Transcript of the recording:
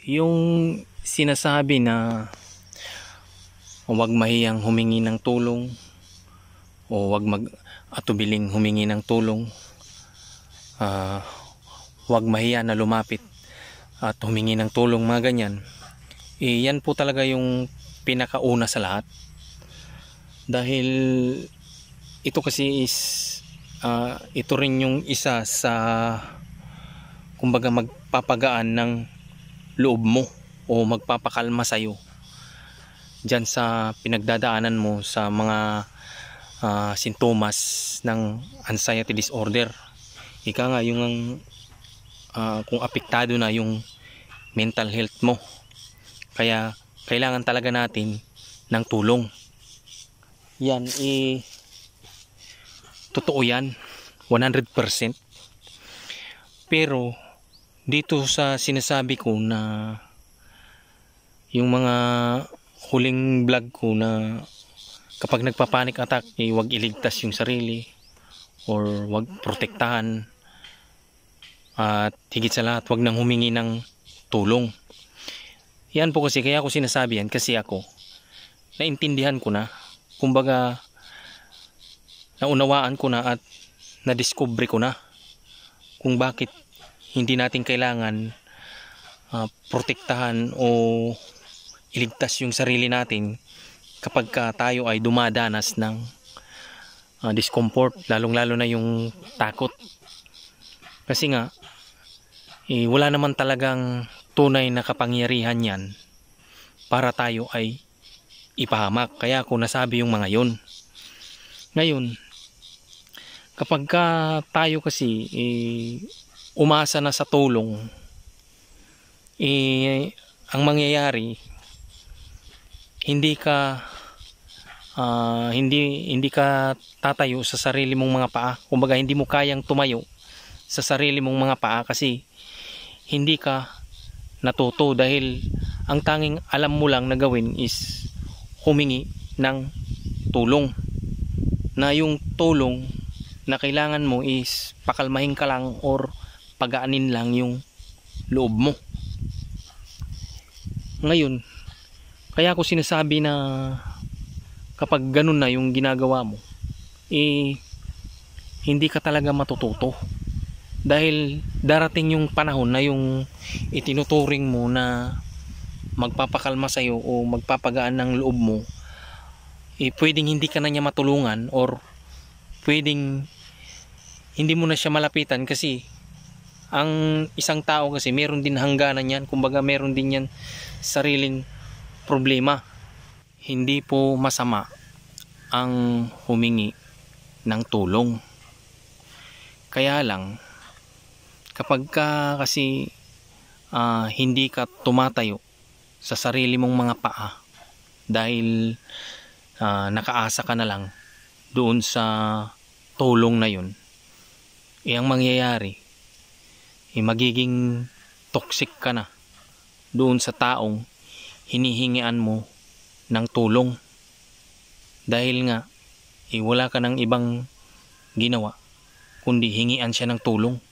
Yung sinasabi na huwag mahiyang humingi ng tulong o huwag atubiling humingi ng tulong, huwag mahiya na lumapit at humingi ng tulong, mga ganyan, yan po talaga yung pinakauna sa lahat. Dahil ito kasi is ito rin yung isa sa kumbaga magpapagaan ng loob mo o magpapakalma sa'yo dyan sa pinagdadaanan mo sa mga sintomas ng anxiety disorder. Ika nga yung kung apektado na yung mental health mo, kaya kailangan talaga natin ng tulong. Yan totoo yan 100%. Pero dito sa sinasabi ko na yung mga huling vlog ko na kapag nagpa-panic attack, huwag iligtas yung sarili or huwag protektahan, at higit sa lahat huwag nang humingi ng tulong. Yan po kasi kaya ako sinasabi yan, kasi ako naintindihan ko na, kumbaga naunawaan ko na at nadiscover ko na kung bakit hindi natin kailangan protektahan o iligtas yung sarili natin kapag tayo ay dumadanas ng discomfort, lalong-lalo na yung takot. Kasi nga wala naman talagang tunay na kapangyarihan yan para tayo ay ipahamak. Kaya ako nasabi yung mga yun. Ngayon, kapag tayo kasi umasa na sa tulong, ang mangyayari, hindi ka tatayo sa sarili mong mga paa. Kumbaga hindi mo kayang tumayo sa sarili mong mga paa kasi hindi ka natuto, dahil ang tanging alam mo lang na gawin is humingi ng tulong, na yung tulong na kailangan mo is pakalmahin ka lang or pagaanin lang yung loob mo. Ngayon, kaya ako sinasabi na kapag ganun na yung ginagawa mo, hindi ka talaga matututo. Dahil darating yung panahon na yung itinuturing mo na magpapakalma sa'yo o magpapagaan ng loob mo, pwedeng hindi ka na niya matulungan, or pwedeng hindi mo na siya malapitan, kasi ang isang tao kasi meron din hangganan yan. Kumbaga meron din yan sariling problema. Hindi po masama ang humingi ng tulong. Kaya lang kapag kasi hindi ka tumatayo sa sarili mong mga paa, dahil nakaasa ka na lang doon sa tulong na yun, ang mangyayari magiging toxic ka na doon sa taong hinihingian mo ng tulong. Dahil nga wala ka ng ibang ginawa kundi hingian siya ng tulong.